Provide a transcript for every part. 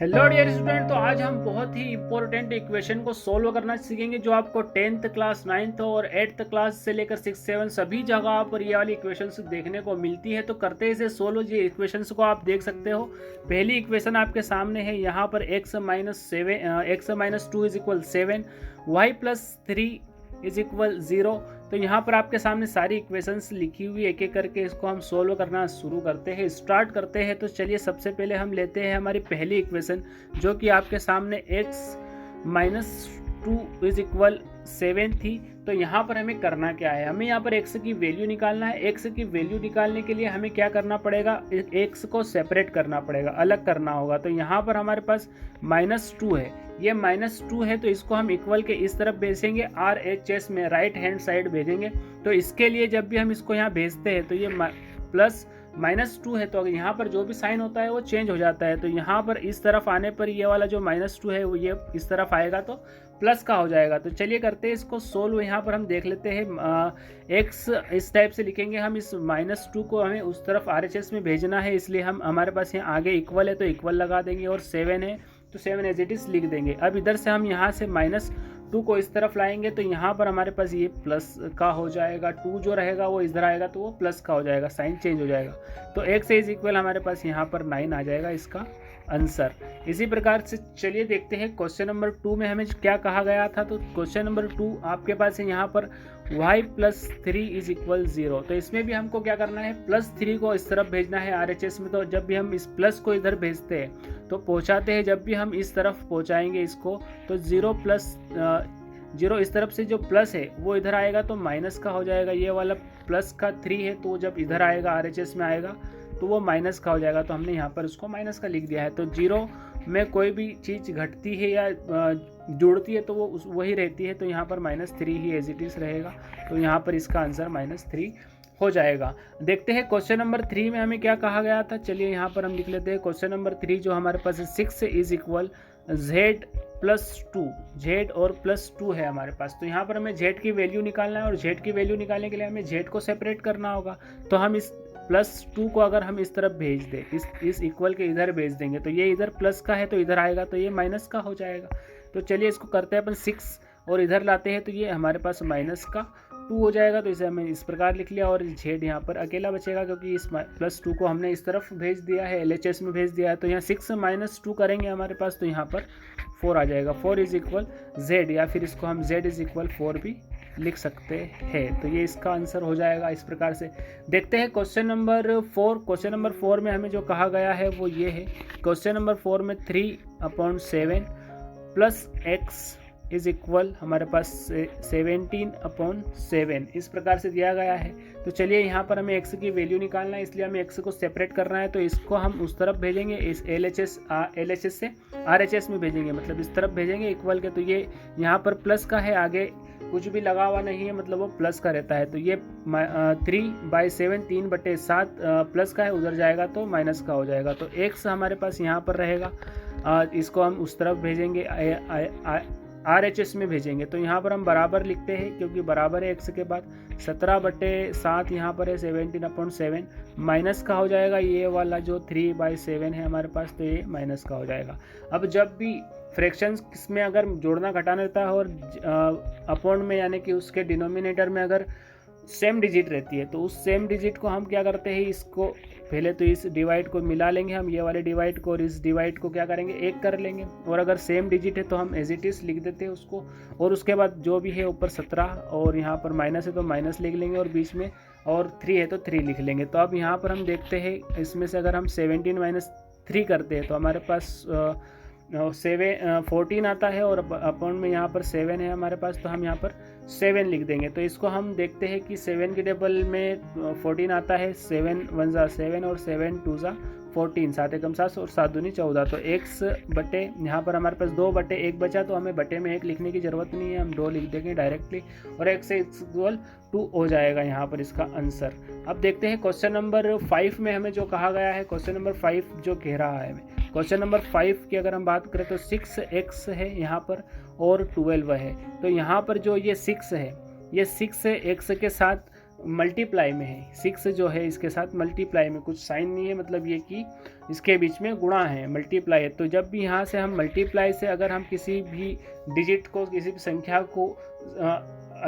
Hello dear student. तो आज हम बहुत ही इंपॉर्टेंट इक्वेशन को सोल्व करना सीखेंगे जो आपको 10th क्लास 9th और 8th क्लास से लेकर 6 7 सभी जगह पर ये वाली इक्वेशंस देखने को मिलती है। तो करते इसे सोल्व। ये इक्वेशंस को आप देख सकते हो। पहली इक्वेशन आपके सामने है। यहाँ पर x-2 is equal 7, y+3 is equal 0। तो यहाँ पर आपके सामने सारी इक्वेशंस लिखी हुई एक एक करके इसको हम सोल्व करना शुरू करते हैं, स्टार्ट करते हैं। तो चलिए सबसे पहले हम लेते हैं हमारी पहली इक्वेशन जो कि आपके सामने x-2 इज इक्वल 7 थी। तो यहाँ पर हमें करना क्या है, हमें यहाँ पर x की वैल्यू निकालना है। x की वैल्यू निकालने के लिए हमें क्या करना पड़ेगा, x को सेपरेट करना पड़ेगा, अलग करना होगा। तो यहाँ पर हमारे पास -2 है, ये -2 है तो इसको हम इक्वल के इस तरफ भेजेंगे, RHS में राइट हैंड साइड भेजेंगे। तो इसके लिए जब भी हम इसको यहाँ भेजते हैं तो ये प्लस -2 है, तो अगर यहाँ पर जो भी साइन होता है वो चेंज हो जाता है। तो यहाँ पर इस तरफ आने पर ये वाला जो -2 है वो ये इस तरफ आएगा तो प्लस का हो जाएगा। तो चलिए करते हैं इसको सोल्व। यहाँ पर हम देख लेते हैं x इस टाइप से लिखेंगे हम, इस -2 को हमें उस तरफ RHS में भेजना है, इसलिए हम हमारे पास यहाँ आगे इक्वल है तो इक्वल लगा देंगे, और 7 है तो 7 एज इट इज लिख देंगे। अब इधर से हम यहाँ से -2 को इस तरफ लाएंगे तो यहाँ पर हमारे पास ये प्लस का हो जाएगा, 2 जो रहेगा वो इधर आएगा तो वो प्लस का हो जाएगा, साइन चेंज हो जाएगा। तो x इज इक्वल हमारे पास यहाँ पर 9 आ जाएगा इसका आंसर। इसी प्रकार से चलिए देखते हैं क्वेश्चन नंबर 2 में हमें क्या कहा गया था। तो क्वेश्चन नंबर 2 आपके पास है यहाँ पर y+3 इज इक्वल 0। तो इसमें भी हमको क्या करना है, +3 को इस तरफ भेजना है RHS में। तो जब भी हम इस प्लस को इधर भेजते हैं तो पहुँचाते हैं, जब भी हम इस तरफ पहुँचाएंगे इसको तो 0 इस तरफ से जो प्लस है वो इधर आएगा तो माइनस का हो जाएगा। ये वाला प्लस का 3 है तो जब इधर आएगा RHS में आएगा तो वो माइनस का हो जाएगा। तो हमने यहाँ पर उसको माइनस का लिख दिया है। तो 0 में कोई भी चीज़ घटती है या जुड़ती है तो वो वही रहती है। तो यहाँ पर -3 ही एज इट इज रहेगा। तो यहाँ पर इसका आंसर -3 हो जाएगा। देखते हैं क्वेश्चन नंबर 3 में हमें क्या कहा गया था। चलिए यहाँ पर हम लिख लेते हैं क्वेश्चन नंबर 3 जो हमारे पास है 6 इज इक्वल z+2, z और +2 है हमारे पास। तो यहाँ पर हमें z की वैल्यू निकालना है, और z की वैल्यू निकालने के लिए हमें z को सेपरेट करना होगा। तो हम इस +2 को अगर हम इस तरफ भेज दें, इस इक्वल के इधर भेज देंगे तो ये इधर प्लस का है तो इधर आएगा तो ये माइनस का हो जाएगा। तो चलिए इसको करते हैं अपन 6 और इधर लाते हैं तो ये हमारे पास -2 हो जाएगा। तो इसे हमें इस प्रकार लिख लिया, और z यहाँ पर अकेला बचेगा क्योंकि इस +2 को हमने इस तरफ भेज दिया है, LHS में भेज दिया है। तो यहाँ 6 - 2 करेंगे हमारे पास तो यहाँ पर 4 आ जाएगा। 4 इज इक्वल z, या फिर इसको हम z इज इक्वल 4 भी लिख सकते हैं। तो ये इसका आंसर हो जाएगा इस प्रकार से। देखते हैं क्वेश्चन नंबर 4। क्वेश्चन नंबर 4 में हमें जो कहा गया है वो ये है। क्वेश्चन नंबर 4 में 3/7 प्लस x इज इक्वल हमारे पास 17/7 इस प्रकार से दिया गया है। तो चलिए यहाँ पर हमें x की वैल्यू निकालना है, इसलिए हमें x को सेपरेट करना है। तो इसको हम उस तरफ भेजेंगे, इस LHS से RHS में भेजेंगे, मतलब इस तरफ भेजेंगे इक्वल के। तो ये यहाँ पर प्लस का है, आगे कुछ भी लगा हुआ नहीं है, मतलब वो प्लस का रहता है। तो ये 3/7 3/7 प्लस का है, उधर जाएगा तो माइनस का हो जाएगा। तो x हमारे पास यहाँ पर रहेगा, इसको हम उस तरफ भेजेंगे, RHS में भेजेंगे। तो यहाँ पर हम बराबर लिखते हैं क्योंकि बराबर है x के बाद 17/7 यहाँ पर है 17/7 माइनस का हो जाएगा। ये वाला जो 3/7 है हमारे पास तो ये माइनस का हो जाएगा। अब जब भी फ्रैक्शंस में अगर जोड़ना घटाना रहता है और अपॉन में यानी कि उसके डिनोमिनेटर में अगर सेम डिजिट रहती है तो उस सेम डिजिट को हम क्या करते हैं, इसको पहले तो इस डिवाइड को मिला लेंगे हम, ये वाले डिवाइड को, और इस डिवाइड को क्या करेंगे, एक कर लेंगे। और अगर सेम डिजिट है तो हम एज इट इज लिख देते हैं उसको, और उसके बाद जो भी है ऊपर 17 और यहाँ पर माइनस है तो माइनस लिख लेंगे, और बीच में और 3 है तो 3 लिख लेंगे। तो अब यहाँ पर हम देखते हैं इसमें से अगर हम 17 - 3 करते हैं तो हमारे पास 14 आता है, और अपॉन में यहाँ पर 7 है हमारे पास तो हम यहाँ पर 7 लिख देंगे। तो इसको हम देखते हैं कि 7 के टेबल में 14 आता है, 7 1 = 7 और 7 2 = 14, 7 एकम 7 और 7 दूनी 14। तो x बटे यहाँ पर हमारे पास 2/1 बचा, तो हमें बटे में 1 लिखने की ज़रूरत नहीं है, हम 2 लिख देंगे डायरेक्टली, और x इक्वल 2 हो जाएगा यहाँ पर इसका आंसर। अब देखते हैं क्वेश्चन नंबर 5 में हमें जो कहा गया है। क्वेश्चन नंबर 5 जो कह रहा है हमें, क्वेश्चन नंबर 5 की अगर हम बात करें तो 6x है यहाँ पर और 12 है। तो यहाँ पर जो ये 6 है, ये 6 है, x के साथ मल्टीप्लाई में है, 6 जो है इसके साथ मल्टीप्लाई में, कुछ साइन नहीं है, मतलब ये कि इसके बीच में गुणा है, मल्टीप्लाई है। तो जब भी यहाँ से हम मल्टीप्लाई से अगर हम किसी भी डिजिट को, किसी भी संख्या को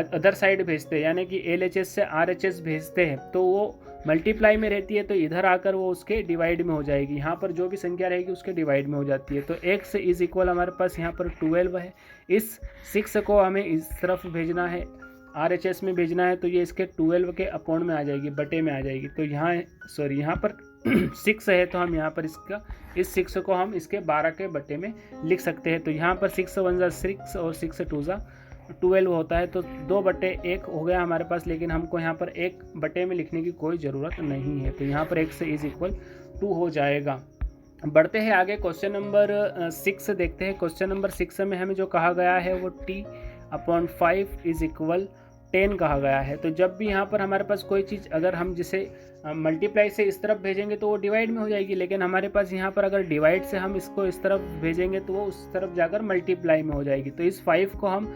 अदर साइड भेजते हैं, यानी कि LHS से RHS भेजते हैं, तो वो मल्टीप्लाई में रहती है, तो इधर आकर वो उसके डिवाइड में हो जाएगी। यहाँ पर जो भी संख्या रहेगी उसके डिवाइड में हो जाती है। तो x इज इक्वल हमारे पास यहाँ पर 12 है। इस 6 को हमें इस तरफ भेजना है, RHS में भेजना है, तो ये इसके 12 के अपॉन में आ जाएगी, बटे में आ जाएगी। तो यहाँ सॉरी यहाँ पर 6 है, तो हम यहाँ पर इसका इस 6 को हम इसके 12 के बटे में लिख सकते हैं। तो यहाँ पर 6 1 जा 6 और 6 2 जा 12 होता है, तो 2/1 हो गया हमारे पास, लेकिन हमको यहाँ पर 1 बटे में लिखने की कोई ज़रूरत नहीं है। तो यहाँ पर x इज इक्वल 2 हो जाएगा। बढ़ते हैं आगे, क्वेश्चन नंबर 6 देखते हैं। क्वेश्चन नंबर 6 में हमें जो कहा गया है वो t/5 इज इक्वल 10 कहा गया है। तो जब भी यहाँ पर हमारे पास कोई चीज़ अगर हम जिसे मल्टीप्लाई से इस तरफ भेजेंगे तो वो डिवाइड में हो जाएगी, लेकिन हमारे पास यहाँ पर अगर डिवाइड से हम इसको इस तरफ भेजेंगे तो वो उस तरफ जाकर मल्टीप्लाई में हो जाएगी। तो इस 5 को हम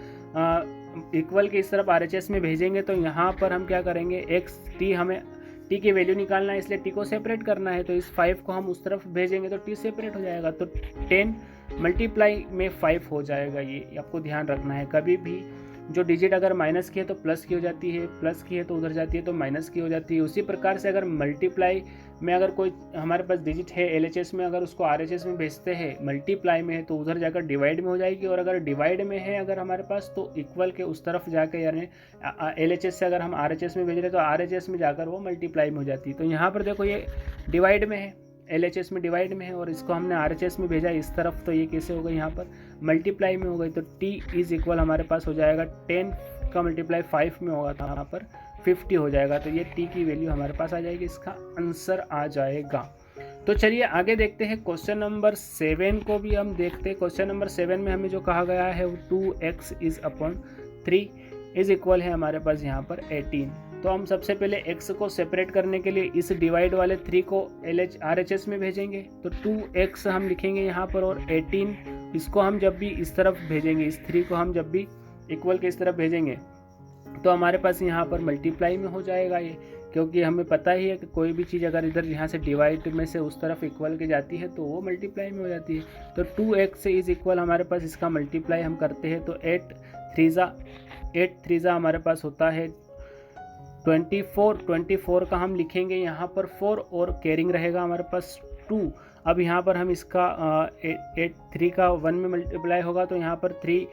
इक्वल के इस तरफ RHS में भेजेंगे, तो यहाँ पर हम क्या करेंगे, हमें t की वैल्यू निकालना है, इसलिए t को सेपरेट करना है। तो इस 5 को हम उस तरफ भेजेंगे तो t सेपरेट हो जाएगा, तो 10 मल्टीप्लाई में 5 हो जाएगा। ये आपको ध्यान रखना है, कभी भी जो डिजिट अगर माइनस की है तो प्लस की हो जाती है, प्लस की है तो उधर जाती है तो माइनस की हो जाती है। उसी प्रकार से अगर मल्टीप्लाई में अगर कोई हमारे पास डिजिट है LHS में, अगर उसको RHS में भेजते हैं, मल्टीप्लाई में है तो उधर जाकर डिवाइड में हो जाएगी, और अगर डिवाइड में है अगर हमारे पास तो इक्वल के उस तरफ जाकर, यानी LHS से अगर हम RHS में भेज रहे हैं तो RHS में जाकर वो मल्टीप्लाई में हो जाती है। तो यहाँ पर देखो ये डिवाइड में है, LHS में डिवाइड में है, और इसको हमने RHS में भेजा इस तरफ, तो ये कैसे हो गई, यहाँ पर मल्टीप्लाई में हो गई। तो t इज इक्वल हमारे पास हो जाएगा 10 का मल्टीप्लाई 5 में होगा, तो यहाँ पर 50 हो जाएगा। तो ये t की वैल्यू हमारे पास आ जाएगी, इसका आंसर आ जाएगा। तो चलिए आगे देखते हैं, क्वेश्चन नंबर 7 को भी हम देखते हैं। क्वेश्चन नंबर 7 में हमें जो कहा गया है वो 2x is upon 3 is equal है हमारे पास यहाँ पर 18। तो हम सबसे पहले x को सेपरेट करने के लिए इस डिवाइड वाले 3 को RHS में भेजेंगे, तो 2x हम लिखेंगे यहाँ पर, और 18 इसको हम जब भी इस तरफ भेजेंगे, इस 3 को हम जब भी इक्वल के इस तरफ भेजेंगे तो हमारे पास यहाँ पर मल्टीप्लाई में हो जाएगा ये, क्योंकि हमें पता ही है कि कोई भी चीज़ अगर इधर यहाँ से डिवाइड में से उस तरफ इक्वल के जाती है तो वो मल्टीप्लाई में हो जाती है। तो 2x इज इक्वल हमारे पास इसका मल्टीप्लाई हम करते हैं, तो 8 3 हमारे पास होता है 24 का हम लिखेंगे यहाँ पर 4, और कैरिंग रहेगा हमारे पास 2। अब यहाँ पर हम इसका 3 का 1 में मल्टीप्लाई होगा, तो यहाँ पर 3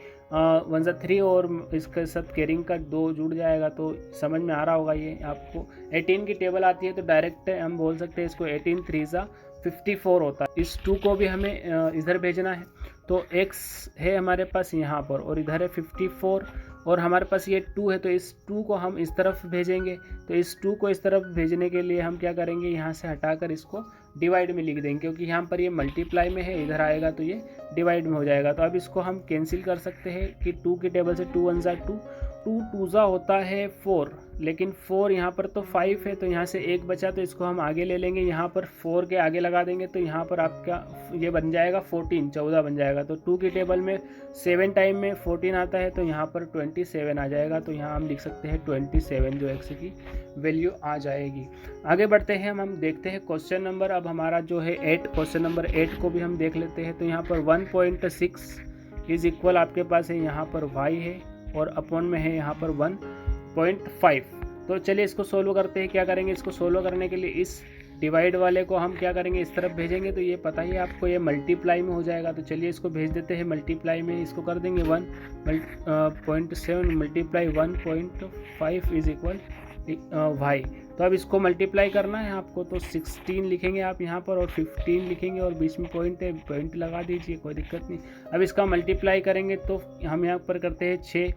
1 जा 3 और इसके साथ कैरिंग का 2 जुड़ जाएगा। तो समझ में आ रहा होगा ये आपको। 18 की टेबल आती है तो डायरेक्ट हम बोल सकते हैं इसको 18 3 जा 54 होता है। इस 2 को भी हमें इधर भेजना है, तो x है हमारे पास यहाँ पर, और इधर है 54, और हमारे पास ये 2 है, तो इस 2 को हम इस तरफ भेजेंगे। तो इस 2 को इस तरफ भेजने के लिए हम क्या करेंगे, यहाँ से हटाकर इसको डिवाइड में लिख देंगे, क्योंकि यहाँ पर ये मल्टीप्लाई में है, इधर आएगा तो ये डिवाइड में हो जाएगा। तो अब इसको हम कैंसिल कर सकते हैं कि 2 की टेबल से 2 1 जा 2, 2 2 जा होता है 4, लेकिन 4 यहाँ पर तो 5 है, तो यहाँ से 1 बचा, तो इसको हम आगे ले लेंगे, यहाँ पर 4 के आगे लगा देंगे, तो यहाँ पर आपका ये बन जाएगा 14 बन जाएगा। तो 2 की टेबल में 7 टाइम में 14 आता है, तो यहाँ पर 27 आ जाएगा। तो यहाँ हम लिख सकते हैं 27 जो x की वैल्यू आ जाएगी। आगे बढ़ते हैं, हम देखते हैं क्वेश्चन नंबर, अब हमारा जो है 8, क्वेश्चन नंबर 8 को भी हम देख लेते हैं। तो यहाँ पर 1.6 इज इक्वल आपके पास है यहाँ पर y है, और अपॉन में है यहाँ पर 1.5। तो चलिए इसको सोल्व करते हैं। क्या करेंगे, इसको सोल्व करने के लिए इस डिवाइड वाले को हम क्या करेंगे, इस तरफ भेजेंगे, तो ये पता ही है आपको ये मल्टीप्लाई में हो जाएगा। तो चलिए इसको भेज देते हैं मल्टीप्लाई में, इसको कर देंगे 1.7 मल्टीप्लाई 1.5 इज इक्वल y। तो अब इसको मल्टीप्लाई करना है आपको, तो 16 लिखेंगे आप यहाँ पर, और 15 लिखेंगे, और बीच में पॉइंट है, पॉइंट लगा दीजिए, कोई दिक्कत नहीं। अब इसका मल्टीप्लाई करेंगे तो हम यहाँ पर करते हैं 6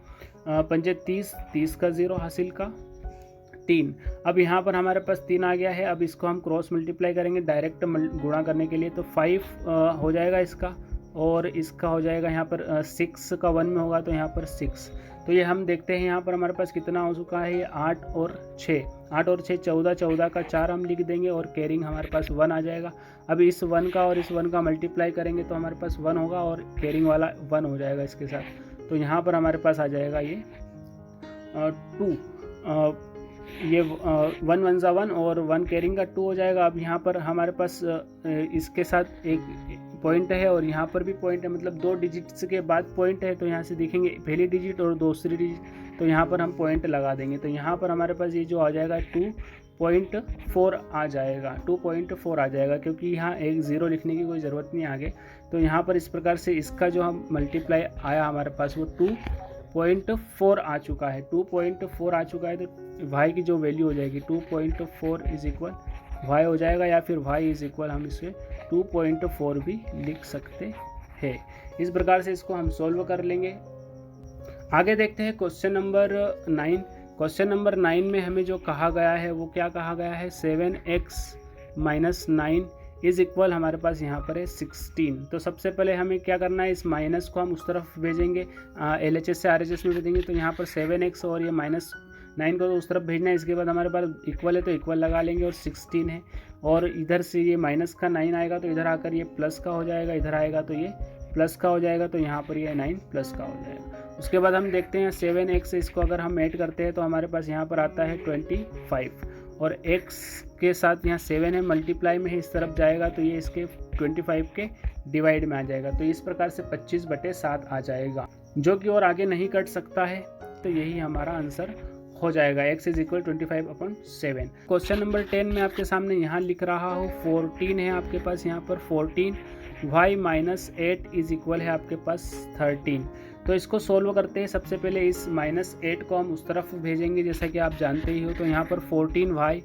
5 30, 30 का 0 हासिल का 3। अब यहाँ पर हमारे पास 3 आ गया है। अब इसको हम क्रॉस मल्टीप्लाई करेंगे डायरेक्ट गुणा करने के लिए, तो 5 हो जाएगा इसका, और इसका हो जाएगा यहाँ पर 6 का 1 में होगा, तो यहाँ पर 6। तो ये हम देखते हैं यहाँ पर हमारे पास कितना हो चुका है, ये 8 और 6 14 14 का 4 हम लिख देंगे, और कैरिंग हमारे पास 1 आ जाएगा। अब इस 1 का और इस 1 का मल्टीप्लाई करेंगे तो हमारे पास 1 होगा, और कैरिंग वाला 1 हो जाएगा इसके साथ। तो यहाँ पर हमारे पास आ जाएगा ये 2 ये 1 1 ज़ा 1 और 1 कैरिंग का 2 हो जाएगा। अब यहाँ पर हमारे पास इसके साथ एक पॉइंट है और यहाँ पर भी पॉइंट है, मतलब 2 डिजिट्स के बाद पॉइंट है। तो यहाँ से देखेंगे पहली डिजिट और दूसरी डिजिट, तो यहाँ पर हम पॉइंट लगा देंगे। तो यहाँ पर हमारे पास ये जो आ जाएगा 2.4 आ जाएगा, 2.4 आ जाएगा, क्योंकि यहाँ एक 0 लिखने की कोई ज़रूरत नहीं आगे। तो यहाँ पर इस प्रकार से इसका जो हम मल्टीप्लाई आया हमारे पास वो 2.4 आ चुका है, 2.4 आ चुका है। तो y की जो वैल्यू हो जाएगी 2.4 इज इक्वल y हो जाएगा, या फिर y इज इक्वल हम इसे 2.4 भी लिख सकते हैं। इस प्रकार से इसको हम सॉल्व कर लेंगे। आगे देखते हैं क्वेश्चन नंबर 9। क्वेश्चन नंबर 9 में हमें जो कहा गया है वो क्या कहा गया है, 7x माइनस 9 इज इक्वल हमारे पास यहाँ पर है 16। तो सबसे पहले हमें क्या करना है, इस माइनस को हम उस तरफ भेजेंगे, LHS से RHS में भेजेंगे। तो यहाँ पर 7x और ये माइनस 9 को तो उस तरफ भेजना है। इसके बाद हमारे पास इक्वल है तो इक्वल लगा लेंगे, और 16 है, और इधर से ये माइनस का 9 आएगा तो इधर आकर ये प्लस का हो जाएगा, इधर आएगा तो ये प्लस का हो जाएगा। तो यहाँ पर ये 9 प्लस का हो जाएगा। उसके बाद हम देखते हैं 7x, इसको अगर हम ऐड करते हैं तो हमारे पास यहाँ पर आता है 25, और x के साथ यहाँ 7 है, मल्टीप्लाई में है, इस तरफ जाएगा तो ये इसके 25 के डिवाइड में आ जाएगा। तो इस प्रकार से 25/7 आ जाएगा, जो कि और आगे नहीं कट सकता है। तो यही हमारा आंसर हो जाएगा, x is equal 25/7। Question number 10 में आपके सामने यहाँ लिख रहा हूँ 14 है आपके पास, यहाँ पर 14 y माइनस 8 इज इक्वल है आपके पास 13। तो इसको सोल्व करते हैं। सबसे पहले इस -8 को हम उस तरफ भेजेंगे, जैसा कि आप जानते ही हो। तो यहाँ पर 14y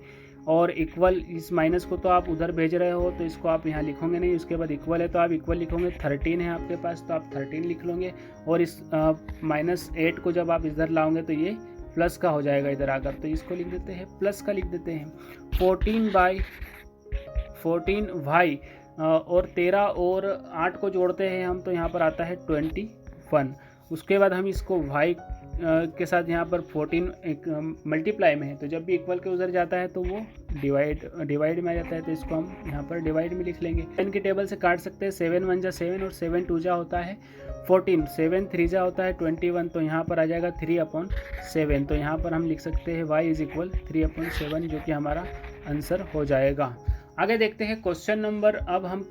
और इक्वल, इस माइनस को तो आप उधर भेज रहे हो तो इसको आप यहाँ लिखोगे नहीं। उसके बाद इक्वल है तो आप इक्वल लिखोगे, 13 है आपके पास तो आप 13 लिख लोगे, और इस -8 को जब आप इधर लाओगे तो ये प्लस का हो जाएगा इधर आकर। तो इसको लिख देते हैं, प्लस का लिख देते हैं। 14y और 13 और 8 को जोड़ते हैं हम, तो यहाँ पर आता है 21। उसके बाद हम इसको y के साथ यहाँ पर 14 एक मल्टीप्लाई में है, तो जब भी इक्वल के उधर जाता है तो वो डिवाइड में आ जाता है। तो इसको हम यहाँ पर डिवाइड में लिख लेंगे। 10 की टेबल से काट सकते हैं, 7 1 जा 7 और 7 2 जा होता है 14, 7 3 जा होता है 21। तो यहाँ पर आ जाएगा 3/7। तो यहाँ पर हम लिख सकते हैं y इज इक्वल 3/7, जो कि हमारा आंसर हो जाएगा। आगे देखते हैं क्वेश्चन नंबर, अब हम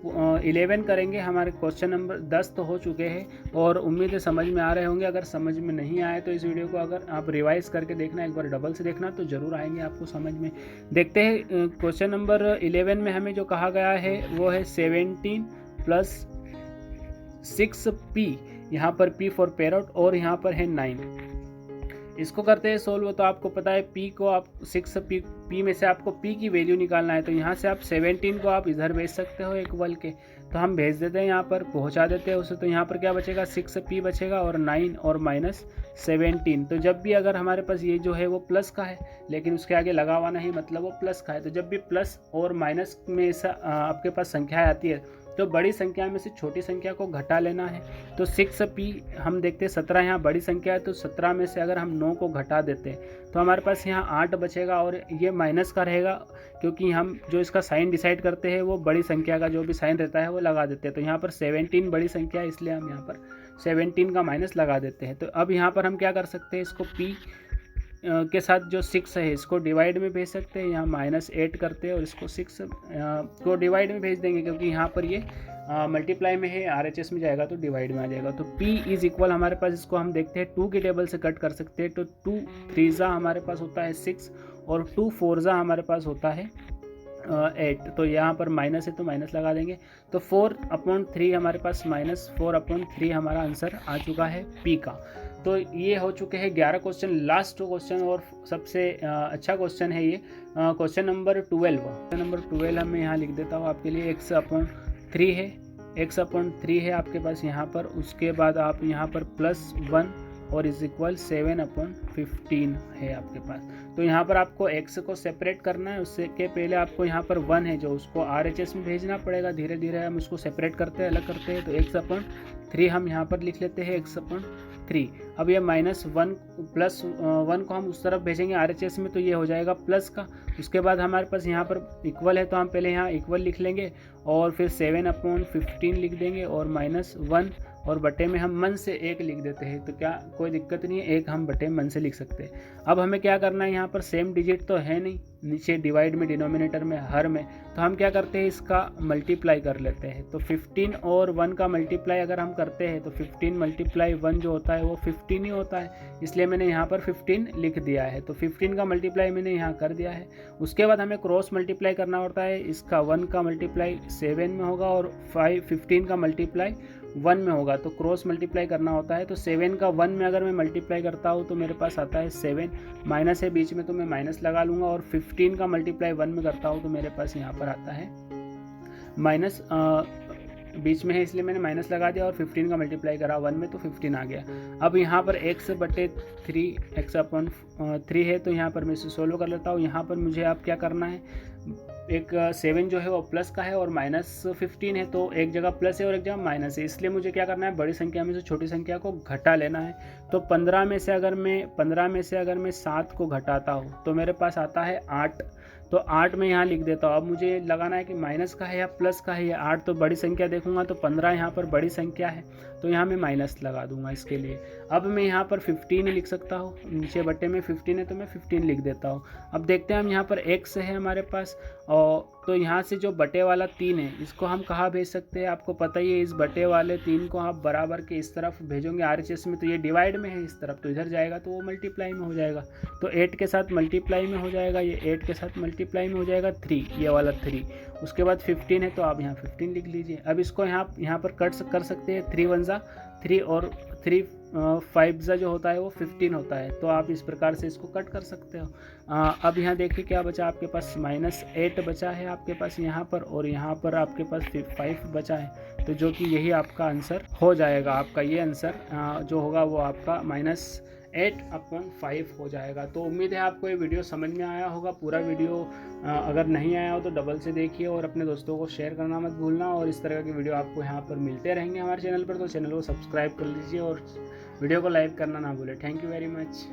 11 करेंगे। हमारे क्वेश्चन नंबर 10 तो हो चुके हैं और उम्मीद है समझ में आ रहे होंगे। अगर समझ में नहीं आए तो इस वीडियो को अगर आप रिवाइज करके देखना, एक बार डबल से देखना, तो ज़रूर आएंगे आपको समझ में। देखते हैं क्वेश्चन नंबर 11 में हमें जो कहा गया है वो है 17 + 6p, यहाँ पर p फॉर पैरट और यहाँ पर है 9। इसको करते हैं सोल्व। तो आपको पता है p को आप 6p में से आपको p की वैल्यू निकालना है। तो यहाँ से आप 17 को आप इधर भेज सकते हो इक्वल के, तो हम भेज देते हैं, यहाँ पर पहुँचा देते हैं उसे। तो यहाँ पर क्या बचेगा, 6p बचेगा और 9 और -17। तो जब भी अगर हमारे पास ये जो है वो प्लस का है, लेकिन उसके आगे लगा हुआ नहीं, मतलब वो प्लस का है। तो जब भी प्लस और माइनस में ऐसा आपके पास संख्या आती है तो बड़ी संख्या में से छोटी संख्या को घटा लेना है। तो 6p हम देखते हैं 17 यहाँ बड़ी संख्या है, तो 17 में से अगर हम 9 को घटा देते हैं तो हमारे पास यहाँ 8 बचेगा, और ये माइनस का रहेगा क्योंकि हम जो इसका साइन डिसाइड करते हैं वो बड़ी संख्या का जो भी साइन रहता है वो लगा देते हैं। तो यहाँ पर 17 बड़ी संख्या है, इसलिए हम यहाँ पर 17 का माइनस लगा देते हैं। तो अब यहाँ पर हम क्या कर सकते हैं, इसको p के साथ जो 6 है इसको डिवाइड में भेज सकते हैं। यहाँ -8 करते हैं और इसको 6 को डिवाइड में भेज देंगे, क्योंकि यहाँ पर ये मल्टीप्लाई में है, RHS में जाएगा तो डिवाइड में आ जाएगा। तो p इज इक्वल हमारे पास, इसको हम देखते हैं 2 की टेबल से कट कर सकते हैं। तो 2 3 जा हमारे पास होता है 6 और 2 4 जा हमारे पास होता है 8। तो यहाँ पर माइनस है तो माइनस लगा देंगे। तो 4/3 हमारे पास -4/3 हमारा आंसर आ चुका है p का। तो ये हो चुके हैं 11 क्वेश्चन। लास्ट क्वेश्चन और सबसे अच्छा क्वेश्चन है ये, क्वेश्चन नंबर 12। क्वेश्चन नंबर 12 मैं यहाँ लिख देता हूँ आपके लिए। x/3 है, x/3 है आपके पास यहाँ पर। उसके बाद आप यहाँ पर +1 और इज इक्वल 7/15 है आपके पास। तो यहाँ पर आपको x को सेपरेट करना है, उससे के पहले आपको यहाँ पर 1 है जो उसको RHS में भेजना पड़ेगा। धीरे धीरे हम उसको सेपरेट करते हैं, अलग करते हैं। तो x/3 हम यहाँ पर लिख लेते हैं x/3। अब ये -1 +1 को हम उस तरफ भेजेंगे RHS में, तो ये हो जाएगा प्लस का। उसके बाद हमारे पास यहाँ पर इक्वल है तो हम पहले यहाँ इक्वल लिख लेंगे और फिर 7/15 लिख देंगे और -1 और बटे में हम मन से 1 लिख देते हैं, तो क्या कोई दिक्कत नहीं है, 1 हम बटे मन से लिख सकते हैं। अब हमें क्या करना है, यहाँ पर सेम डिजिट तो है नहीं नीचे डिवाइड में, डिनोमिनेटर में, हर में, तो हम क्या करते हैं इसका मल्टीप्लाई कर लेते हैं। तो 15 और 1 का मल्टीप्लाई अगर हम करते हैं तो 15 मल्टीप्लाई 1 जो होता है वो 15 ही होता है, इसलिए मैंने यहाँ पर 15 लिख दिया है। तो 15 का मल्टीप्लाई मैंने यहाँ कर दिया है। उसके बाद हमें क्रॉस मल्टीप्लाई करना होता है, इसका 1 का मल्टीप्लाई 7 में होगा और 15 का मल्टीप्लाई 1 में होगा, तो क्रॉस मल्टीप्लाई करना होता है। तो 7 का 1 में अगर मैं मल्टीप्लाई करता हूँ तो मेरे पास आता है 7, माइनस है बीच में तो मैं माइनस लगा लूँगा, और 15 का मल्टीप्लाई 1 में करता हूँ तो मेरे पास यहाँ पर आता है माइनस, बीच में है इसलिए मैंने माइनस लगा दिया, और 15 का मल्टीप्लाई करा 1 में तो 15 आ गया। अब यहाँ पर x बटे 3 x/3 है, तो यहाँ पर मैं इसे सोल्व कर लेता हूँ। यहाँ पर मुझे अब क्या करना है, एक 7 जो है वो प्लस का है और माइनस 15 है, तो एक जगह प्लस है और एक जगह माइनस है, इसलिए मुझे क्या करना है, बड़ी संख्या में से छोटी संख्या को घटा लेना है। तो 15 में से अगर मैं 7 को घटाता हूँ तो मेरे पास आता है 8, तो 8 में यहाँ लिख देता हूँ। अब मुझे लगाना है कि माइनस का है या प्लस का है, या 8 तो बड़ी संख्या देखूंगा तो 15 यहाँ पर बड़ी संख्या है, तो यहाँ मैं माइनस लगा दूंगा इसके लिए। अब मैं यहाँ पर 15 लिख सकता हूँ, नीचे बटे में 15 है तो मैं 15 लिख देता हूँ। अब देखते हैं हम यहाँ पर x है हमारे पास, और तो यहाँ से जो बटे वाला 3 है इसको हम कहाँ भेज सकते हैं, आपको पता ही है, इस बटे वाले 3 को आप बराबर के इस तरफ भेजोगे RHS में, तो ये डिवाइड में है इस तरफ, तो इधर जाएगा तो वो मल्टीप्लाई में हो जाएगा, तो 8 के साथ मल्टीप्लाई में हो जाएगा, ये 8 के साथ मल्टीप्लाई में हो जाएगा 3, ये वाला 3। उसके बाद 15 है तो आप यहाँ 15 लिख लीजिए। अब इसको यहाँ पर कट कर सकते हैं, 3 1 3 और 3 5 जो होता है वो 15 होता है, तो आप इस प्रकार से इसको कट कर सकते हो। अब यहाँ देखिए क्या बचा आपके पास, -8 बचा है आपके पास यहाँ पर, और यहाँ पर आपके पास 5 बचा है, तो जो कि यही आपका आंसर हो जाएगा। आपका ये आंसर जो होगा वो आपका -8/5 हो जाएगा। तो उम्मीद है आपको ये वीडियो समझ में आया होगा। पूरा वीडियो अगर नहीं आया हो तो डबल से देखिए और अपने दोस्तों को शेयर करना मत भूलना, और इस तरह की वीडियो आपको यहाँ पर मिलते रहेंगे हमारे चैनल पर, तो चैनल को सब्सक्राइब कर लीजिए और वीडियो को लाइक करना ना भूलें। Thank you very much.